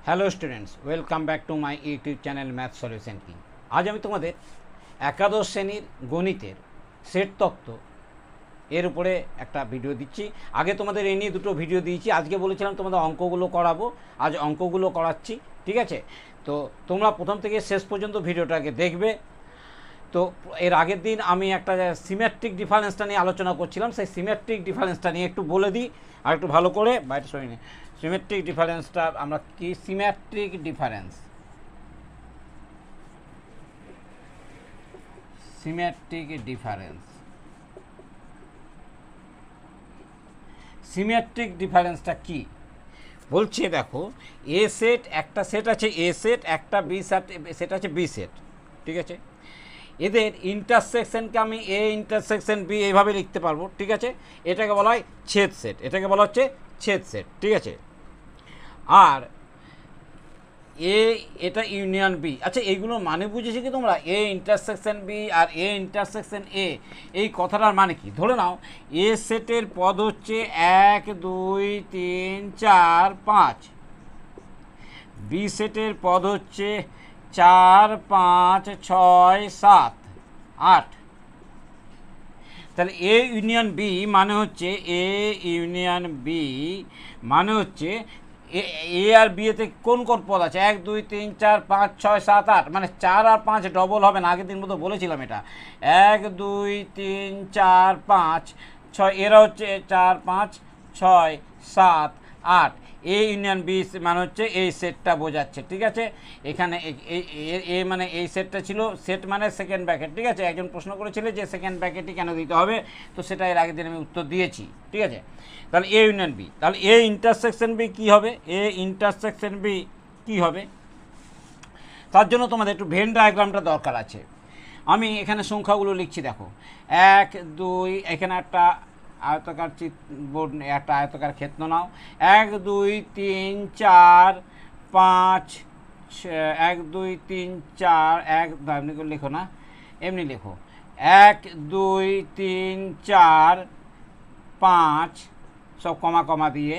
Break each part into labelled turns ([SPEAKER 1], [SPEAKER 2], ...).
[SPEAKER 1] Hello students, welcome back to my YouTube channel math solution কি। আজ আমি তোমাদের একাদশ শ্রেণীর গণিতের সেট তত্ত্ব এর উপরে একটা ভিডিও দিচ্ছি। আগে তোমাদের এই নিয়ে দুটো ভিডিও দিয়েছি। আজকে বলেছিলাম তোমাদের অঙ্কগুলো করাবো, আজ অঙ্কগুলো করাচ্ছি, ঠিক আছে? তো তোমরা প্রথম থেকে শেষ পর্যন্ত ভিডিওটাকে দেখবে। তো এর আগের দিন আমি একটা সিমেট্রিক ডিফারেন্সটা নিয়ে আলোচনা করছিলাম, সেই সিমেট্রিক ডিফারেন্সটা নিয়ে একটু বলে দিই আর একটু ভালো করে বাইরে সরি না। সিমেট্রিক ডিফারেন্সটা আমরা কি, symmetric difference symmetric difference symmetric ডিফারেন্সটা কি বলছে দেখো, এ সেট, একটা সেট আছে এ সেট, একটা বি সেট আছে বি সেট, ঠিক আছে? এদের ইন্টারসেকশনকে আমি এ ইন্টারসেকশন বি এইভাবে লিখতে পারবো, ঠিক আছে? এটাকে বলা হয় ছেদ সেট, এটাকে বলা হচ্ছে ছেদ সেট, ঠিক আছে? আর এ এটা ইউনিয়ন বি। আচ্ছা, এইগুলোর মানে বুঝেছি কি তোমরা? এ ইন্টারসেকশন বি আর এ ইন্টারসেকশন এ, এই কথাটার মানে কি? ধরে নাও এ সেটের পদ হচ্ছে 1 2 3 4 5, বি সেটের পদ হচ্ছে 4 5 6 7 8। তাহলে এ ইউনিয়ন বি মানে হচ্ছে, এ ইউনিয়ন বি মানে হচ্ছে এ আর বি এতে কোন কোন পদ আছে? 1 2 3 4 5 6 7 8, মানে 4 আর 5 ডবল হবে না, আগের দিন মতো বলেছিলাম এটা। 1 2 3 4 5 6, এরা হচ্ছে 4 5 6 7 8। এ ইউনিয়ন বি মানে হচ্ছে এই সেটটা বোঝাচ্ছে, ঠিক আছে? এখানে এ মানে এই সেটটা ছিল, সেট মানে সেকেন্ড ব্র্যাকেট, ঠিক আছে? একজন প্রশ্ন করেছিল যে সেকেন্ড ব্র্যাকেটই কেন দিতে হবে, তো সেটা এর আগের দিন আমি উত্তর দিয়েছি, ঠিক আছে? তাহলে এ ইউনিয়ন বি, তাহলে এ ইন্টারসেকশন বি কী হবে? এ ইন্টারসেকশন বি কী হবে? তার জন্য তোমাদের একটু ভেন ডায়াগ্রামটা দরকার আছে। আমি এখানে সংখ্যাগুলো লিখছি, দেখো 1 2, এখানে একটা আয়তাকার বোর্ড, একটা আয়তাকার ক্ষেত্র নাও। 1 2 3 4 5, 1 2 3 4, এমনি করে লেখো না, এমনি লেখো 1 2 3 4 5, সব কমা কমা দিয়ে।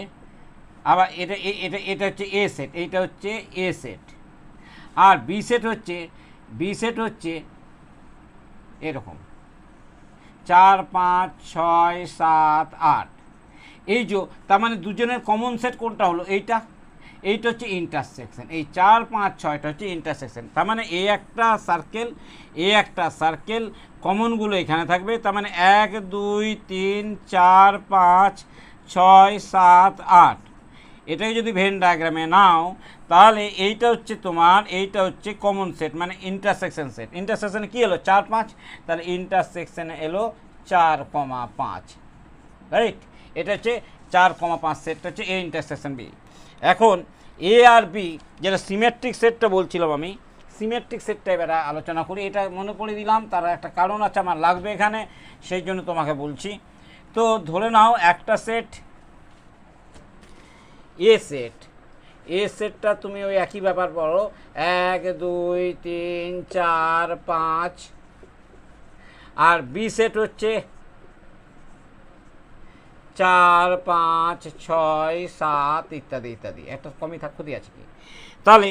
[SPEAKER 1] আবার এটা এটা এটা হচ্ছে এ সেট, এইটা হচ্ছে এ সেট। আর বি সেট হচ্ছে এরকম 4 5 6 7 8। এই যে, তার মানে দুজনের কমন সেট কোনটা হলো? এইটা হচ্ছে ইন্টারসেকশন। এই 4 5 6টা হচ্ছে ইন্টারসেকশন। তার মানে এ একটা সার্কেল, কমনগুলো এখানে থাকবে। তার মানে 1 2 3 4 5 6 7 8। এটাকে যদি ভেন ডায়াগ্রামে নাও, তাহলে এইটা হচ্ছে তোমার, এইটা হচ্ছে কমন সেট, মানে ইন্টারসেকশন সেট। ইন্টারসেকশনে কী এলো? 4 5, তাহলে ইন্টারসেকশনে এলো 4 5, রাইট? এটা হচ্ছে 4 5 সেটটা হচ্ছে এ ইন্টারসেকশন বি। এখন এ আর বি, যেটা সিমেট্রিক সেটটা বলছিলাম আমি, সিমেট্রিক সেটটা এবারে আলোচনা করি। এটা মনে করে দিলাম, তার একটা কারণ আছে, আমার লাগবে এখানে, সেই জন্য তোমাকে বলছি। তো ধরে নাও একটা সেট এ সেটটা তুমি ওই একই ব্যাপার পড়ো, 1 2 3 4 5। আর বি সেট হচ্ছে 4 5 6 7 ইত্যাদি ইত্যাদি। একটা কমই ক্ষতি আছে কি? তাহলে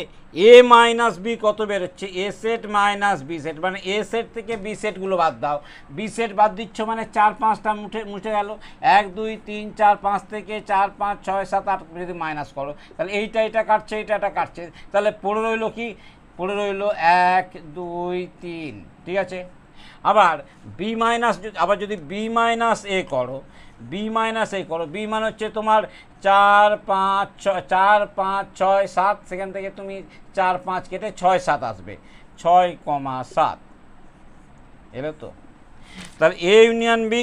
[SPEAKER 1] এ মাইনাস বি কত বেরোচ্ছে? এ সেট মাইনাস বি সেট, মানে এ সেট থেকে বি সেটগুলো বাদ দাও। বি সেট বাদ দিচ্ছ মানে 4 5টা মুছে গেল। 1 2 3 4 5 থেকে 4 5 6 7 8 যদি মাইনাস করো, তাহলে এটা কাটছে, এটা কাটছে, তাহলে পড়ে রইলো কি? পড়ে রইলো 1 2 3, ঠিক আছে? আবার বি মাইনাস, আবার যদি বি মাইনাস এ করো, বি মানে হচ্ছে তোমার 4 5 6 7, সেখান থেকে তুমি 4 5 কেটে 6 7 আসবে, 6 7 এলো তো? তাহলে এ ইউনিয়ন বি,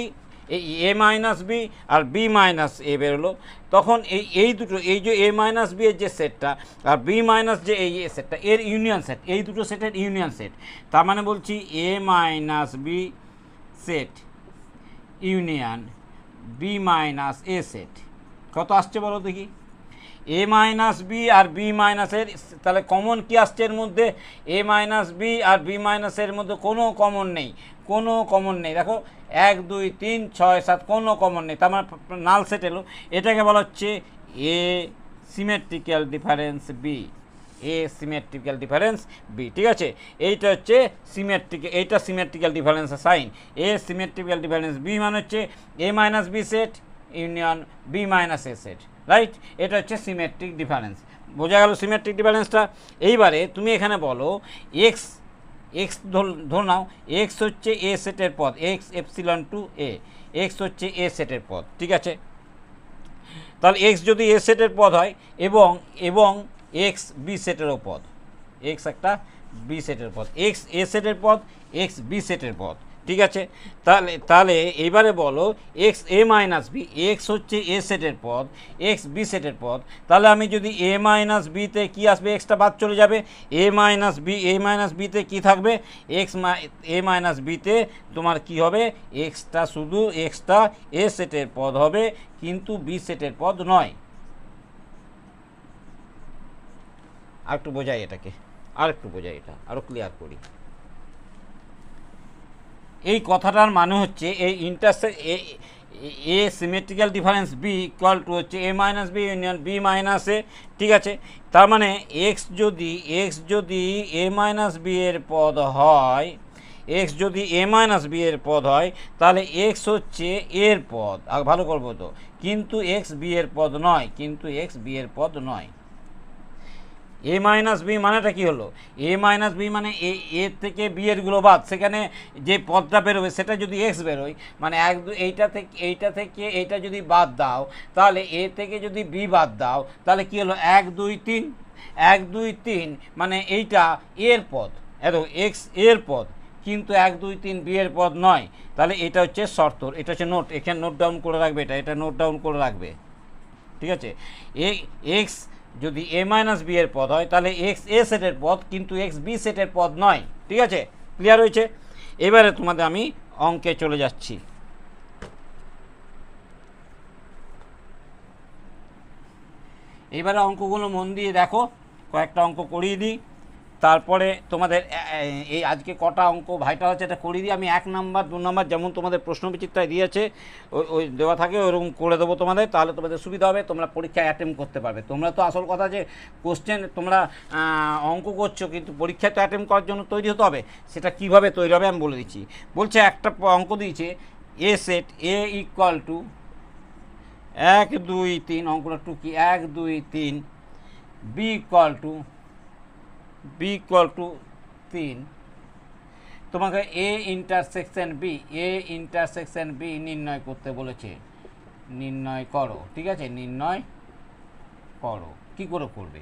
[SPEAKER 1] এই এ মাইনাস বি আর বি মাইনাস এ বেরোলো। তখন এই দুটো, এই যে এ মাইনাস বি এর যে সেটটা আর বি মাইনাস যে এই সেটটা, এর ইউনিয়ন সেট, এই দুটো সেটের ইউনিয়ন সেট। তার মানে বলছি A minus B set union B minus A set কত আসছে বলো দেখি? এ মাইনাস বি আর বি মাইনাসের, তাহলে কমন কি আসছে এর মধ্যে? এ মাইনাস বি আর বি মাইনাসের মধ্যে কোনো কমন নেই, দেখো 1 2 3 6 7 কোনো কমন নেই, তার মানে নাল সেট এলো। এটাকে বলা হচ্ছে A symmetrical difference B, A symmetrical difference B, ঠিক আছে। এইটা হচ্ছে এইটা সিমেট্রিক্যাল ডিফারেন্সের sign. A symmetrical difference B মানে হচ্ছে A minus B set union B minus A set, right. এটা হচ্ছে সিমেট্রিক ডিফারেন্স। বোঝা গেল সিমেট্রিক ডিফারেন্সটা। এইবারে তুমি এখানে বলো এক্স, এক্স ধরে নাও এক্স হচ্ছে এ সেটের পদ, x epsilon to A, x হচ্ছে এ সেটের পদ, ঠিক আছে। তাহলে এক্স যদি এ সেটের পদ হয় এবং এক্স বি সেটেরও পদ, এক্স একটা বি সেটের পদ, এক্স এ সেটের পদ, এক্স বি সেটের পদ, ঠিক আছে। তাহলে এইবারে বলো এক্স এ মাইনাস বি, এক্স হচ্ছে এ সেটের পদ, এক্স বি সেটের পদ। তাহলে আমি যদি এ মাইনাস বিতে কী আসবে, এক্সটা বাদ চলে যাবে, এ মাইনাস বিতে কী থাকবে, এ মাইনাস বিতে তোমার কি হবে, এক্সটা শুধু এক্সটা এ সেটের পদ হবে কিন্তু বি সেটের পদ নয়। আরেকটু বোঝাই এটাকে, এটা আরও ক্লিয়ার করি। এই কথাটার মানে হচ্ছে এই A symmetrical difference B equal to হচ্ছে A minus B union B minus A, ঠিক আছে। তার মানে এক্স যদি এ মাইনাস বি এর পদ হয়, এক্স যদি এ মাইনাস বি এর পদ হয়, তাহলে এক্স হচ্ছে এর পদ, আর ভালো করবো তো, কিন্তু এক্স বি এর পদ নয়, এ মাইনাস বি মানেটা কি হলো, এ মাইনাস বি মানে এ থেকে বি এরগুলো বাদ, সেখানে যে পদটা বেরোবে সেটা যদি এক্স বেরোয়, মানে এইটা থেকে এইটা যদি বাদ দাও, তাহলে এ থেকে যদি বি বাদ দাও, তাহলে কি হলো 1 2 3, 1 2 3 মানে এইটা এর পদ, এত এক্স এর পদ, কিন্তু 1 2 3 বি এর পদ নয়। তাহলে এটা হচ্ছে শর্ত, এটা হচ্ছে নোট, এখানে নোট ডাউন করে রাখবে, এটা নোট ডাউন করে রাখবে, ঠিক আছে। এক্স যদি এ মাইনাস বি এর পদ হয়, তাহলে এক্স এ সেটের পদ কিন্তু এক্স বি সেটের পদ নয়, ঠিক আছে। ক্লিয়ার হয়েছে? এবারে তোমাদের আমি অঙ্কে চলে যাচ্ছি। এবারে অঙ্কগুলো মন দিয়ে দেখো, কয়েকটা অঙ্ক করিয়ে দিই, তারপরে তোমাদের এই আজকে কটা অঙ্ক ভাইটা হচ্ছে এটা করিয়ে দিই। আমি 1 নাম্বার 2 নাম্বার যেমন তোমাদের প্রশ্নবিচিত্রায় দিয়েছে ওই দেওয়া থাকে ওরকম করে দেবো তোমাদের, তাহলে তোমাদের সুবিধা হবে, তোমরা পরীক্ষায় অ্যাটেম্প করতে পারবে। তোমরা তো আসল কথা যে কোশ্চেন তোমরা অঙ্ক করছো, কিন্তু পরীক্ষায় তো অ্যাটেম্প করার জন্য তৈরি হতে হবে। সেটা কীভাবে তৈরি হবে আমি বলে দিচ্ছি। বলছে একটা অঙ্ক দিয়েছে এ সেট এ ইকুয়াল টু 1 2 3, অঙ্কটা টু কি 1 2 3, বি ইকুয়াল টু 3, তোমাকে এ ইন্টারসেকশন বি নির্ণয় করতে বলেছে, নির্ণয় করো, ঠিক আছে, নির্ণয় করো। কী করে করবে?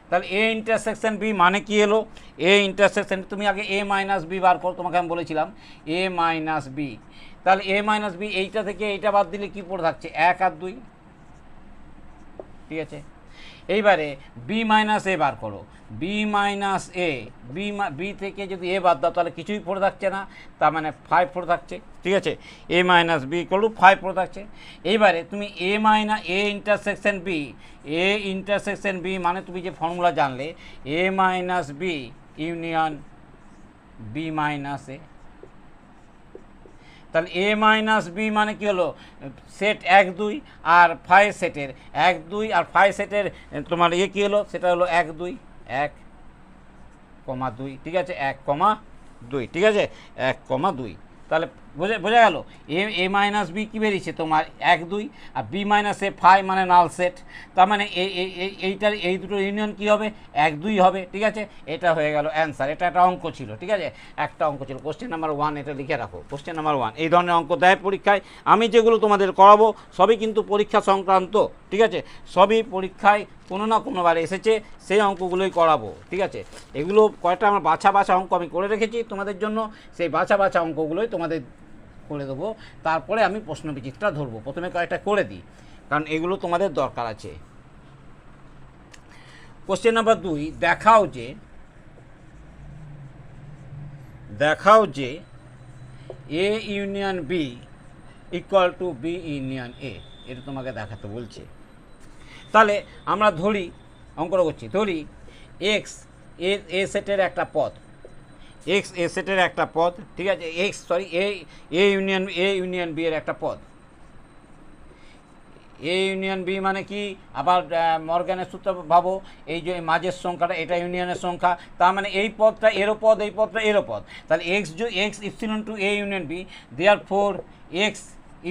[SPEAKER 1] তাহলে এ ইন্টারসেকশন বি মানে কি এলো, এ ইন্টারসেকশন তুমি আগে এ মাইনাস বি বার করো, তোমাকে আমি বলেছিলাম এ মাইনাস বি। তাহলে এ মাইনাস বি এইটা থেকে এইটা বাদ দিলে কী পড়ে থাকছে 1 আর 2, ঠিক আছে। এইবারে বি মাইনাস এ বার করো, বি মাইনাস এ, বি থেকে যদি এ বাদ দাও তাহলে কিছুই পড়ে থাকছে না, তার মানে 5 পড়ে থাকছে, ঠিক আছে। এ মাইনাস বি ইকুয়াল টু 5 পড়ে থাকছে। এইবারে তুমি এ ইন্টারসেকশন বি মানে তুমি যে ফর্মুলা জানলে A minus B union B minus A, তাহলে এ মাইনাস বি মানে কি হলো, সেট 1 2 আর 5 সেটের 1 2 আর 5 সেটের তোমার কী হলো, সেটা হলো 1 2 1, 2, ঠিক আছে, 1, 2, ঠিক আছে, 1, 2। তাহলে বোঝা গেল এ মাইনাস বি কী বেরিয়েছে তোমার 1 2, আর বি মাইনাস এ 5 মানে নাল সেট, তার মানে এই দুটো ইউনিয়ন কী হবে 1 2 হবে, ঠিক আছে। এটা হয়ে গেল অ্যান্সার। এটা একটা অঙ্ক ছিল, ঠিক আছে, একটা অঙ্ক ছিল, কোশ্চেন নাম্বার 1, এটা লিখে রাখো, কোশ্চেন নাম্বার 1। এই ধরনের অঙ্ক দেয় পরীক্ষায়, আমি যেগুলো তোমাদের করাবো সবই কিন্তু পরীক্ষা সংক্রান্ত, ঠিক আছে, সবই পরীক্ষায় কোনো না কোনোবার এসেছে, সেই অঙ্কগুলোই করাবো, ঠিক আছে। এগুলো কয়েকটা আমার বাছা অঙ্ক আমি করে রেখেছি তোমাদের জন্য, সেই বাছা অঙ্কগুলোই তোমাদের করে দেবো। তারপরে আমি প্রশ্নবিচিত্রা ধরবো, প্রথমে কয়েকটা করে দিই কারণ এগুলো তোমাদের দরকার আছে। কোশ্চেন নাম্বার 2, দেখাও যে A union B equal to B union A, এটা তোমাকে দেখাতে বলছে। তাহলে আমরা ধরি, অঙ্কটা করছি, ধরি এক্স এ সেটের একটা পদ, এক্স এ সেটের একটা পদ, ঠিক আছে, এ ইউনিয়ন বি এর একটা পদ, এ ইউনিয়ন বি মানে কি, আবার মর্গ্যানের সূত্র ভাবো, এই যে মাঝের সংখ্যাটা এটা ইউনিয়নের সংখ্যা, তার মানে এই পদটা এরও পদ, এই পদটা এরও পদ, তাহলে x epsilon to A union B, therefore x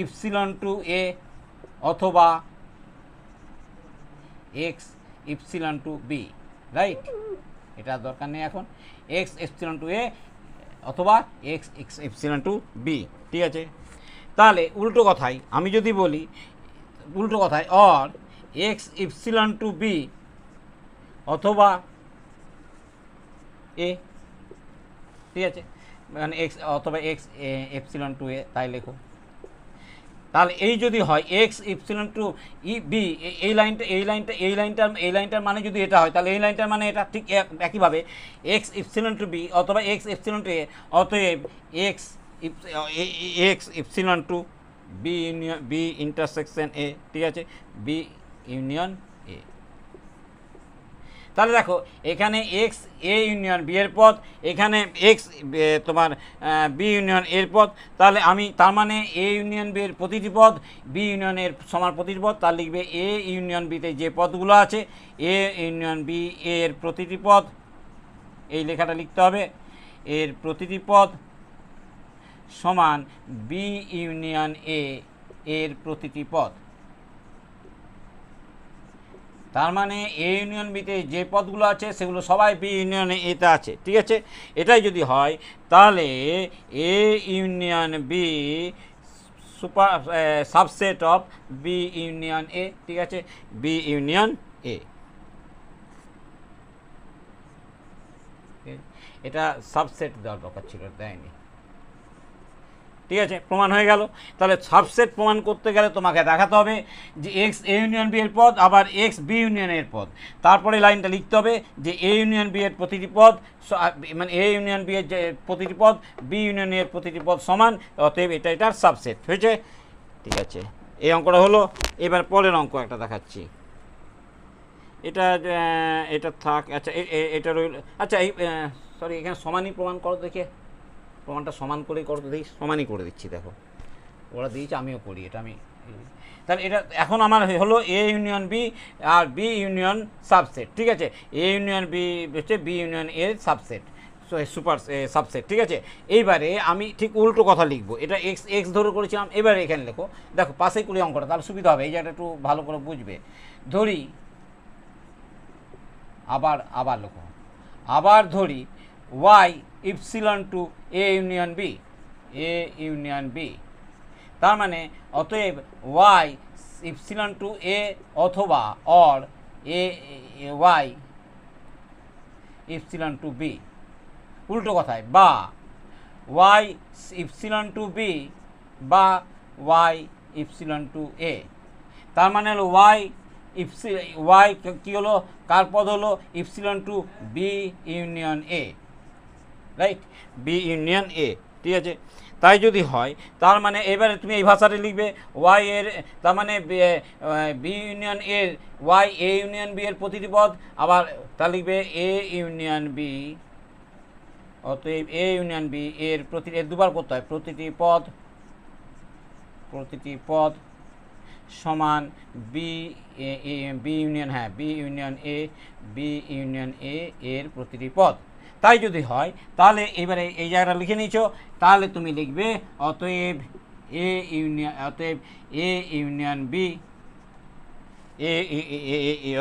[SPEAKER 1] epsilon to A অথবা x epsilon to B, right? এটা দরকার নেই এখন, এক্স ইপসিলন টু এ অথবা এক্স ইপসিলন টু বি, ঠিক আছে? তাহলে উল্টো কথায় আমি যদি বলি, উল্টো কথায় or x epsilon to B অথবা এ, ঠিক আছে? মানে এক্স অথবা এক্স এপসিলন টু এ, তাই লেখো। তাহলে এই যদি হয় x epsilon to E B, এই লাইনটার মানে যদি এটা হয়, তাহলে এই লাইনটার মানে এটা, ঠিক একইভাবে এক্স ইপসিলন টু বি অথবা এক্স এপসিলন টু এ, অতএব x epsilon to B union B intersection A, ঠিক আছে? B union A. তাহলে দেখো এখানে এক্স এ ইউনিয়ন বি এর পদ, এখানে এক্স তোমার বি ইউনিয়ন এর পদ, তাহলে আমি তার মানে এ ইউনিয়ন বি এর প্রতিটি পদ বি ইউনিয়নের সমান প্রতিটি পদ, তার লিখবে এ ইউনিয়ন বিতে যে পদগুলো আছে এ ইউনিয়ন বি এর প্রতিটি পদ, এই লেখাটা লিখতে হবে, এর প্রতিটি পদ সমান বি ইউনিয়ন এ এর প্রতিটি পদ। তার মানে এ ইউনিয়ন বিতে যে পদগুলো আছে সেগুলো সবাই বি ইউনিয়ন এতে আছে, ঠিক আছে? এটাই যদি হয় তাহলে A union B super subset of B union A, ঠিক আছে? বি ইউনিয়ন এ, এটা সাবসেট দেওয়ার দরকার ছিল, দেয়নি, ঠিক আছে? প্রমাণ হয়ে গেল। তাহলে সাবসেট প্রমাণ করতে গেলে তোমাকে দেখাতে হবে যে এক্স এ ইউনিয়ন বি এর পদ আবার এক্স বি ইউনিয়ন এর পদ, তারপরে লাইনটা লিখতে হবে যে এ ইউনিয়ন বি এর প্রতিটি পদ মানে এ ইউনিয়ন বি এর যে প্রতিটি পদ বি ইউনিয়ন এর প্রতিটি পদ সমান, অতএব এটা এটার সাবসেট হয়েছে, ঠিক আছে? এই অঙ্কটা হলো। এবার পরের অঙ্ক একটা দেখাচ্ছি, এটা এটা থাক, আচ্ছা এটা রইল, আচ্ছা এই সরি এখানে সমানই প্রমাণ করো, দেখে প্রমাণটা সমান করেই করতে দিই, সমানই করে দিচ্ছি, দেখো ওরা দিয়েছে আমিও করি, এটা আমি, তাহলে এটা এখন আমার হলো এ ইউনিয়ন বি আর বি ইউনিয়ন সাবসেট, ঠিক আছে? এ ইউনিয়ন বি হচ্ছে বি ইউনিয়ন এর সাবসেট, সুপার সাবসেট, ঠিক আছে? এইবারে আমি ঠিক উল্টো কথা লিখবো, এটা এক্স এক্স ধরে করেছিলাম, এবারে এখানে লেখো, দেখো পাশেই করি অঙ্কটা, তাহলে সুবিধা হবে, এই জায়গাটা একটু ভালো করে বুঝবে। ধরি আবার লেখো, আবার ধরি Y epsilon to A union B, A union B, তার মানে অতএব ওয়াই ইপসিলন টু এ অথবা or A Y epsilon to B, উল্টো কথায় বা ওয়াই ইপসিলন টু বি বা ওয়াই ইপসিলন টু এ, তার মানে হলো ওয়াই কী হলো, কার পদ হলো epsilon to B union A, right? B union A, ঠিক আছে? তাই যদি হয় তার মানে এবারে তুমি এই ভাষাটা লিখবে ওয়াই এর, তার মানে বি ইউনিয়ন এর ওয়াই এ ইউনিয়ন বি এর প্রতিটি পদ, আবার তা লিখবে এ ইউনিয়ন বি, অতএব এ ইউনিয়ন বি এর এর দুবার করতে হয়, প্রতিটি পদ সমান বি বি ইউনিয়ন, হ্যাঁ বি ইউনিয়ন এ এর প্রতিটি পদ। তাই যদি হয় তাহলে এবারে এই জায়গাটা লিখে নিয়েছো, তাহলে তুমি লিখবে অতএব এ ইউনিয়ন বি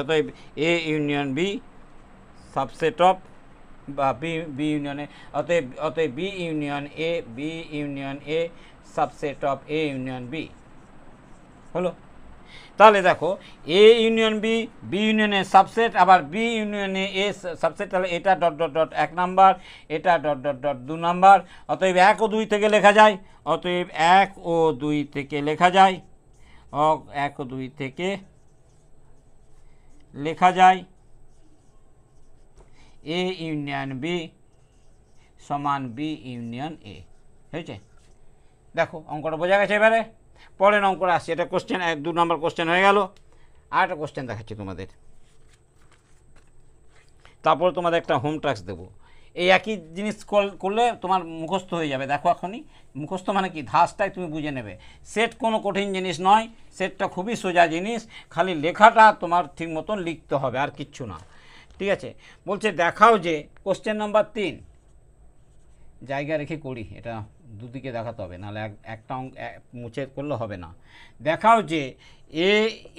[SPEAKER 1] অতএব A union B subset of বা বি ইউনিয়নে, অতএব B union A subset of A union B হলো। তাহলে দেখো এ ইউনিয়ন বি ইউনিয়নের সাবসেট, আবার বি ইউনিয়নে এ সাবসেট, তাহলে এটা ডট ডট ডট 1 নাম্বার, এটা ডট ডট ডট 2 নাম্বার, অতএব 1 ও 2 থেকে লেখা যায়, অতএব 1 ও 2 থেকে লেখা যায়, 1 ও 2 থেকে লেখা যায় এ ইউনিয়ন বি সমান বি ইউনিয়ন এ, হয়েছে? দেখো অঙ্কটা বোঝা গেছে। এবারে পরের অঙ্কটা আসছে, এটা কোশ্চেন 2 নম্বর কোশ্চেন হয়ে গেল। আর একটা কোশ্চেন দেখাচ্ছি তোমাদের, তারপর তোমাদের একটা হোম টাস্ক দেবো। এই একই জিনিস করলে তোমার মুখস্থ হয়ে যাবে। দেখো এখনই মুখস্থ মানে কি, ধাঁচটাই তুমি বুঝে নেবে। সেট কোনো কঠিন জিনিস নয়, সেটটা খুবই সোজা জিনিস, খালি লেখাটা তোমার ঠিক মতন লিখতে হবে, আর কিচ্ছু না। ঠিক আছে, বলছে দেখাও যে কোশ্চেন নাম্বার 3, জায়গা রেখে করি, এটা দুদিকে দেখাতে হবে, নাহলে একটা অঙ্ক মুছে করলে হবে না। দেখাও যে এ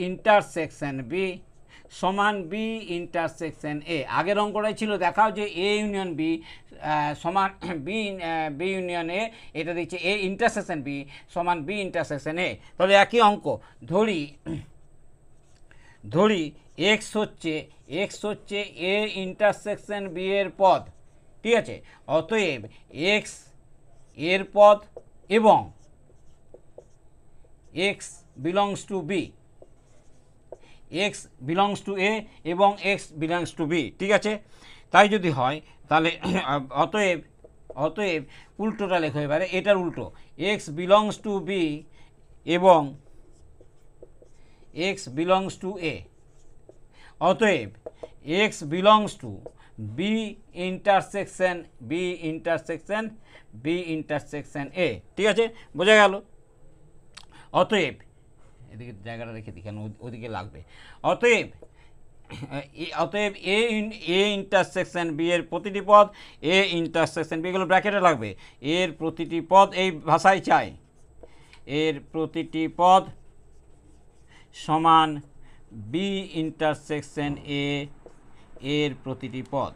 [SPEAKER 1] ইন্টারসেকশন বি সমান বি ইন্টারসেকশন এ। আগের অঙ্কটাই ছিল দেখাও যে এ ইউনিয়ন বি সমান বি ইউনিয়ন এ, এটা দিচ্ছে এ ইন্টারসেকশন বি সমান বি ইন্টারসেকশন এ। তাহলে একই অঙ্ক ধরি এক্স হচ্ছে এ ইন্টারসেকশন বি এর পদ। ঠিক আছে, অতএব এক্স এর পদ এবং x belongs to B, x belongs to A এবং এক্স বিলংস টু বি। ঠিক আছে, তাই যদি হয় তাহলে অতএব উল্টোটা লেখো এবারে, এটার উল্টো, এক্স বিলংস টু বি এবং এক্স বিলংস টু এ। অতএব x belongs to B intersection A. ঠিক আছে, বোঝা গেল। অতএব এদিকে জায়গাটা রেখে দিই, কেন ওদিকে লাগবে। অতএব এ ইন্টারসেকশন বি এর প্রতিটি পদ, এ ইন্টারসেকশন বি, এগুলো ব্র্যাকেটে লাগবে, এর প্রতিটি পদ, এই ভাষায় চাই, এর প্রতিটি পদ সমান বি ইন্টারসেকশন এ এর প্রতিটি পদ।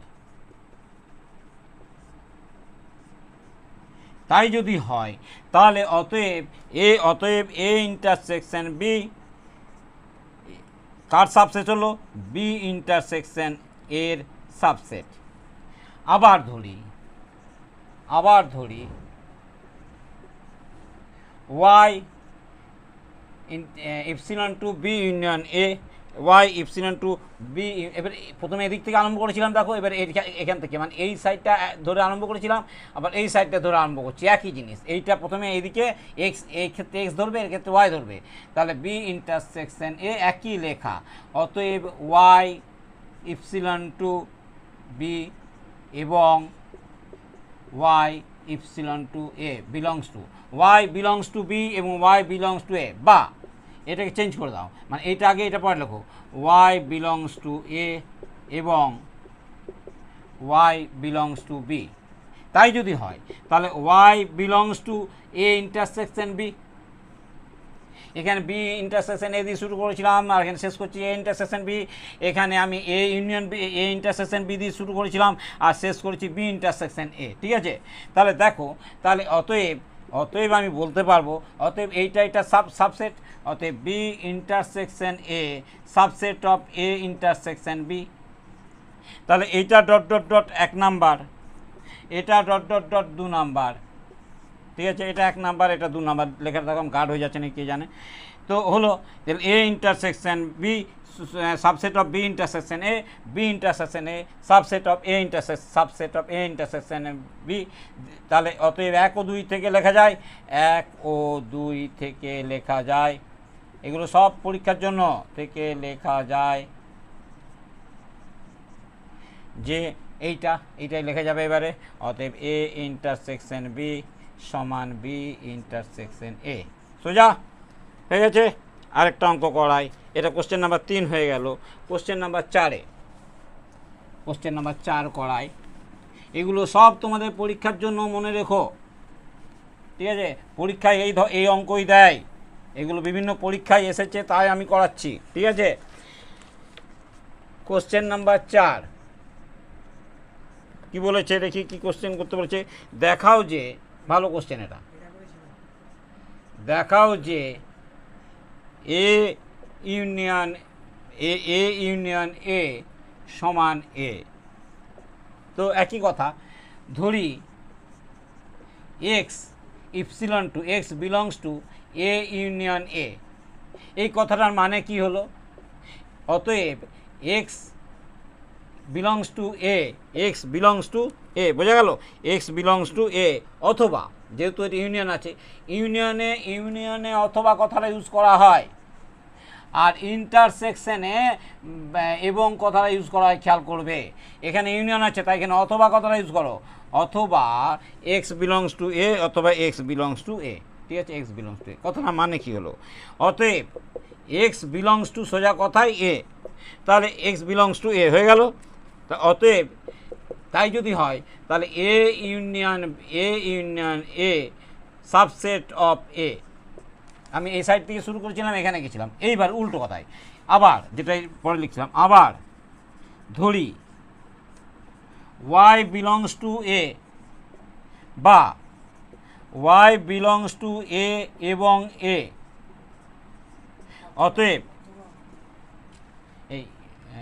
[SPEAKER 1] তাই যদি হয় তাহলে অতএব এ ইন্টারসেকশন বি কার সাবসেট হলো, বি ইন্টারসেকশন এর সাবসেট। আবার ধরি Y epsilon to B union A, Y epsilon to B. এবার প্রথমে এদিক থেকে আরম্ভ করেছিলাম, দেখো এবার এখান থেকে, মানে এই সাইডটা ধরে আরম্ভ করেছিলাম, আবার এই সাইডটা ধরে আরম্ভ করছি, একই জিনিস। এইটা প্রথমে এইদিকে এক্স, এই ক্ষেত্রে এক্স ধরবে, এর ক্ষেত্রে ওয়াই ধরবে, তাহলে বি ইন্টারসেকশন এ একই লেখা। অতএব ওয়াই ইপসিলন টু বি এবং Y epsilon to A belongs to, Y belongs to B এবং ওয়াই বিলংস টু এ, বা এটাকে চেঞ্জ করে দাও, মানে এইটা আগে এটা পরে লেখো, ওয়াই বিলংস টু এ এবং ওয়াই বিলংস টু বি। তাই যদি হয় তাহলে Y belongs to A intersection B, এখানে বি ইন্টারসেকশন এ দিয়ে শুরু করেছিলাম, আর এখানে শেষ করছি এ ইন্টারসেকশন বি। এখানে আমি A union B, A intersection B দিয়ে শুরু করেছিলাম, আর শেষ করেছি বি ইন্টারসেকশন এ। ঠিক আছে, তাহলে দেখো, তাহলে অতএব আমি বলতে পারবো, অতএব এটা সাবসেট, অতএব B intersection A subset of A intersection B. তাহলে এইটা ডট ডট ডট 1 নাম্বার, এটা ডট ডট ডট 2 নাম্বার। ঠিক আছে, এটা 1 নাম্বার, এটা 2 নাম্বার, লেখাটা তখন গাঢ় হয়ে যাচ্ছে না, কে জানে। তো হলো A intersection B subset of B intersection A, B intersection A subset of A intersection B. তাহলে অতএব 1 ও 2 থেকে লেখা যায়, 1 ও 2 থেকে লেখা যায়, এগুলো সব পরীক্ষার জন্য থেকে লেখা যায় যে এইটাই লেখা যাবে এবারে। অতএব এ ইন্টারসেকশন বি সমান বি ইন্টারসেকশন এ। সোজা হয়ে গেছে। আরেকটা অঙ্ক করাই, এটা কোশ্চেন নাম্বার 3 হয়ে গেল। কোশ্চেন নাম্বার 4 করাই। এগুলো সব তোমাদের পরীক্ষার জন্য মনে রেখো। ঠিক আছে, পরীক্ষায় এই অঙ্কই দেয়, এগুলো বিভিন্ন পরীক্ষায় এসেছে, তাই আমি করাচ্ছি। ঠিক আছে, কোশ্চেন নাম্বার 4 কি বলেছে দেখি, কি কোশ্চেন করতে বলেছে। দেখাও যে, ভালো কোশ্চেন এটা, দেখাও যে এ ইউনিয়ন এ সমান এ। তো একই কথা, ধরি x epsilon to x belongs to A union A. এই কথাটার মানে কি হলো, অতএব এক্স বিলংস টু এ, বোঝা গেল, এক্স বিলংস টু এ, অথবা যেহেতু এটা ইউনিয়ন আছে, ইউনিয়নে অথবা কথাটা ইউজ করা হয়। আর ইন্টারসেকশনে এবং কথাটা ইউজ করা হয়, খেয়াল করবে এখানে ইউনিয়ন আছে, তাই এখানে অথবা কথাটা ইউজ করো, অথবা এক্স বিলংস টু এ অথবা এক্স বিলংস টু এ, ঠিক আছে, এক্স বিলংস টু এ। কথাটা মানে কি হলো, অতএব এক্স বিলংস টু সোজা কথায় এ, তাহলে এক্স বিলংস টু এ হয়ে গেল। তা অতএব তাই যদি হয় তাহলে A union A subset of A. আমি এই সাইড থেকে শুরু করেছিলাম, এখানে গেছিলাম, এইবার উল্টো কথায় আবার যেটাই পরে লিখছিলাম, আবার ধরি y বিলংস টু এ বা y বিলংস টু এ এবং এ। অতএব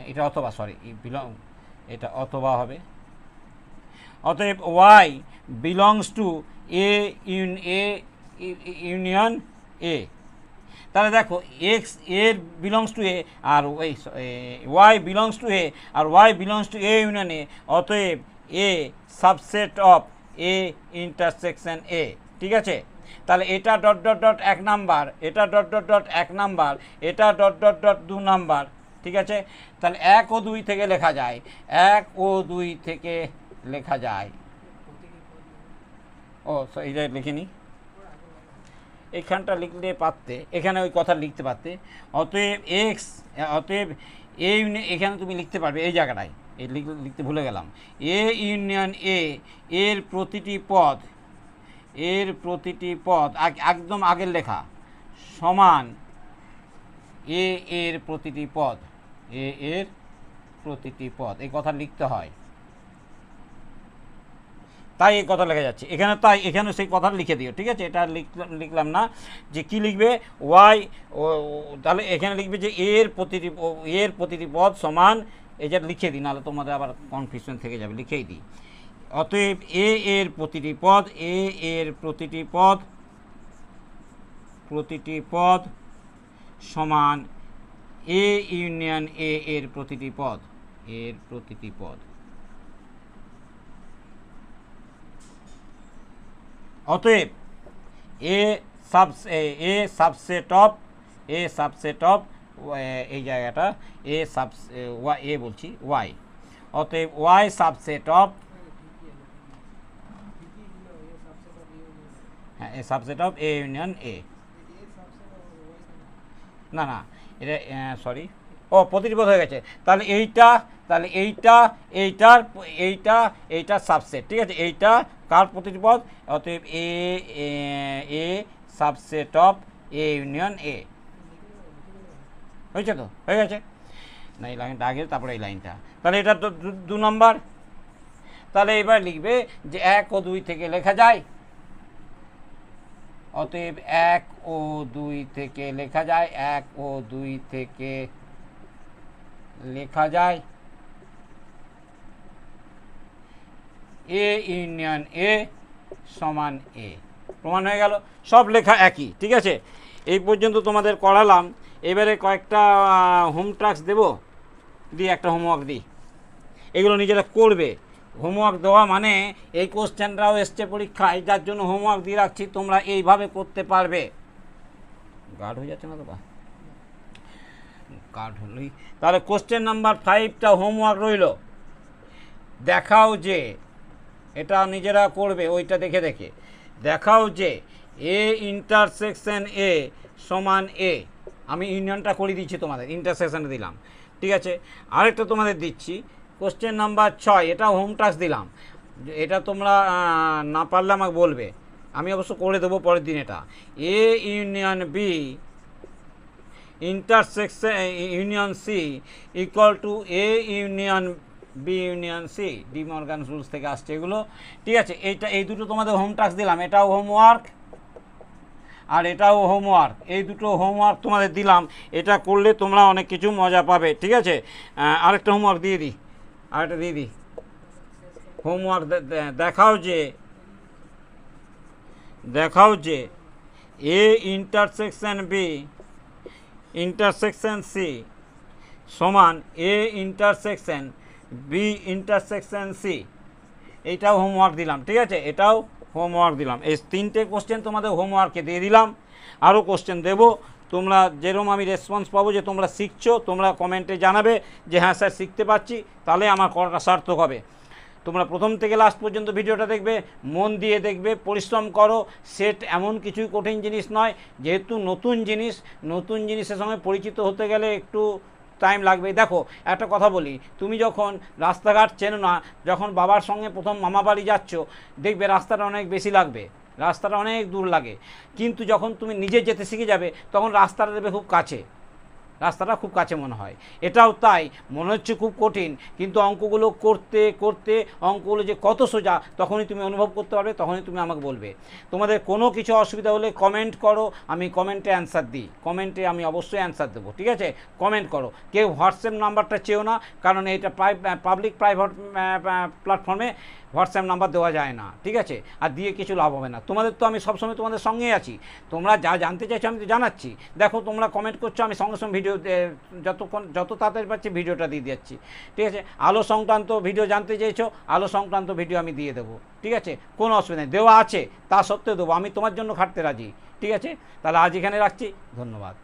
[SPEAKER 1] এটা অথবা, সরি এটা অথবা হবে, অতএব y belongs to A union A. তাহলে দেখো এক্স এর বিলংস টু এ আর ওয়াই বিলংস টু এ আর y belongs to A union A, অতএব A subset of A intersection A, ঠিক আছে। তাহলে এটা ডট ডট ডট 1 নাম্বার, এটা ডট ডট ডট 1 নাম্বার, এটা ডট ডট ডট 2 নাম্বার, ঠিক আছে। তাহলে 1 ও 2 থেকে লেখা যায়, 1 ও 2 থেকে লেখা যায়, ও এইটা লিখিনি, এইখানটা লিখলে পারতে, এখানে ওই কথা লিখতে পারতে। অতএব এক্স, অতএব এ ইউনিয়ন, এখানে তুমি লিখতে পারবে এই জায়গাটায়, এই লিখতে ভুলে গেলাম, এ ইউনিয়ন এ এর প্রতিটি পদ, এর প্রতিটি পদ একদম আগের লেখা সমান এ এর প্রতিটি পদ, এ এর প্রতিটি পদ, এই কথা লিখতে হয়, তাই এই কথা লেখা যাচ্ছে এখানে, তাই এখানে সেই কথা লিখে দিও, ঠিক আছে। এটা লিখলাম না যে কি লিখবে ওয়াই, তাহলে এখানে লিখবে যে এর প্রতিটি পদ সমান, এটা লিখে দিই, নাহলে তোমাদের আবার কনফিউশন থেকে যাবে, লিখেই দিই। অতএব এ এর প্রতিটি পদ, এ এর প্রতিটি পদ সমান এ ইউনিয়ন এ এর প্রতিটি পদ, এর প্রতিটি পদ। অতএব এ সাবসেট অফ এই জায়গাটা এ বলছি ওয়াই, অতএব ওয়াই সাবসেট অফ, হ্যাঁ A subset of A union A, না না এটা সরি, ও প্রতিটি পদ হয়ে গেছে, তাহলে এইটা, তাহলে এইটার সাবসেট, ঠিক আছে, এইটা কার প্রতিটি পদ, অতএব A subset of A union A, হয়েছে তো, হয়ে গেছে না, এই লাইনটা আগে তারপরে এই লাইনটা, তাহলে এটা তো 2 নম্বর। তাহলে এবার লিখবে যে 1 ও 2 থেকে লেখা যায়, অতএব 1 ও 2 থেকে লেখা যায়, 1 ও 2 থেকে লেখা যায় এ ইউনিয়ন এ সমান এ, প্রমাণ হয়ে গেল, সব লেখা একই, ঠিক আছে। এই পর্যন্ত তোমাদের করালাম, এবারে কয়েকটা হোম টাস্ক দেবো, দিয়ে একটা হোমওয়ার্ক দিই, এগুলো নিজেরা করবে। হোমওয়ার্ক দেওয়া মানে এই কোশ্চেনটাও এসছে পরীক্ষায়, যার জন্য হোমওয়ার্ক দিয়ে রাখছি, তোমরা এইভাবে করতে পারবে। গার্ড হয়ে যাচ্ছে না তো, বা গার্ড হলেই, তাহলে কোশ্চেন নাম্বার 5টা হোমওয়ার্ক রইল, দেখাও যে, এটা নিজেরা করবে ওইটা দেখে দেখে, দেখাও যে এ ইন্টারসেকশন এ সমান এ, আমি ইউনিয়নটা করে দিচ্ছি তোমাদের, ইন্টারসেকশনে দিলাম, ঠিক আছে। আরেকটা তোমাদের দিচ্ছি, কোশ্চেন নাম্বার 6, এটা হোম টাস্ক দিলাম, এটা তোমরা না পারলে আমাকে বলবে, আমি অবশ্য করে দেবো পরের দিন। এটা A union B intersection union C equal to A union B union C, De Morgan rules থেকে আসছে এগুলো, ঠিক আছে। এই দুটো তোমাদের হোম টাস্ক দিলাম, এটাও হোমওয়ার্ক আর এটাও হোমওয়ার্ক, এই দুটো হোমওয়ার্ক তোমাদের দিলাম, এটা করলে তোমরা অনেক কিছু মজা পাবে, ঠিক আছে। আরেকটা হোমওয়ার্ক দিয়ে দিই, আরেকটা দিয়ে দিই, হোমওয়ার্ক দেখাও যে A intersection B intersection C সমান A intersection B intersection C, এইটাও হোমওয়ার্ক দিলাম, ঠিক আছে, এটাও হোমওয়ার্ক দিলাম। এই 3টে কোশ্চেন তোমাদের হোমওয়ার্কে দিয়ে দিলাম, আরও কোশ্চেন দেবো, তোমরা যেরকম আমি রেসপন্স পাবো যে তোমরা শিখছো, তোমরা কমেন্টে জানাবে যে হ্যাঁ স্যার শিখতে পাচ্ছি, তাহলে আমার করাটা সার্থক হবে। তোমরা প্রথম থেকে লাস্ট পর্যন্ত ভিডিওটা দেখবে, মন দিয়ে দেখবে, পরিশ্রম করো। সেট এমন কিছুই কঠিন জিনিস নয়, যেহেতু নতুন জিনিস, নতুন জিনিসের সঙ্গে পরিচিত হতে গেলে একটু টাইম লাগবে। দেখো একটা কথা বলি, তুমি যখন রাস্তাঘাট চেনো না, যখন বাবার সঙ্গে প্রথম মামা বাড়ি যাচ্ছ, দেখবে রাস্তাটা অনেক বেশি লাগবে, রাস্তাটা অনেক দূর লাগে। কিন্তু যখন তুমি নিজে যেতে শিখে যাবে, তখন রাস্তাটা দেবে খুব কাছে, রাস্তাটা খুব কাছে মনে হয়। এটাও তাই, মনে হচ্ছে খুব কঠিন, কিন্তু অঙ্কগুলো করতে করতে অঙ্কগুলো যে কত সোজা তখনই তুমি অনুভব করতে পারবে, তখনই তুমি আমাকে বলবে। তোমাদের কোনো কিছু অসুবিধা হলে কমেন্ট করো, আমি কমেন্টে অ্যান্সার দিই, কমেন্টে আমি অবশ্যই অ্যান্সার দেবো, ঠিক আছে? কমেন্ট করো। কেউ হোয়াটসঅ্যাপ নাম্বারটা চেও না, কারণ এটা পাবলিক প্রাইভেট প্ল্যাটফর্মে হোয়াটসঅ্যাপ নাম্বার দেওয়া যায় না, ঠিক আছে? আর দিয়ে কিছু লাভ হবে না। তোমাদের তো আমি সবসময় তোমাদের সঙ্গেই আছি, তোমরা যা জানতে চাইছো আমি তো জানাচ্ছি। দেখো তোমরা কমেন্ট করছো, আমি সঙ্গে সঙ্গে ভিডিও যত তাড়াতাড়ি পাচ্ছি ভিডিওটা দিয়ে দিচ্ছি, ঠিক আছে? আলো সংক্রান্ত ভিডিও জানতে চেয়েছো, আলো সংক্রান্ত ভিডিও আমি দিয়ে দেবো, ঠিক আছে? কোনো অসুবিধা নেই, দেওয়া আছে, তা সত্ত্বেও দেবো, আমি তোমার জন্য খাটতে রাজি, ঠিক আছে? তাহলে আজ এখানে রাখছি, ধন্যবাদ।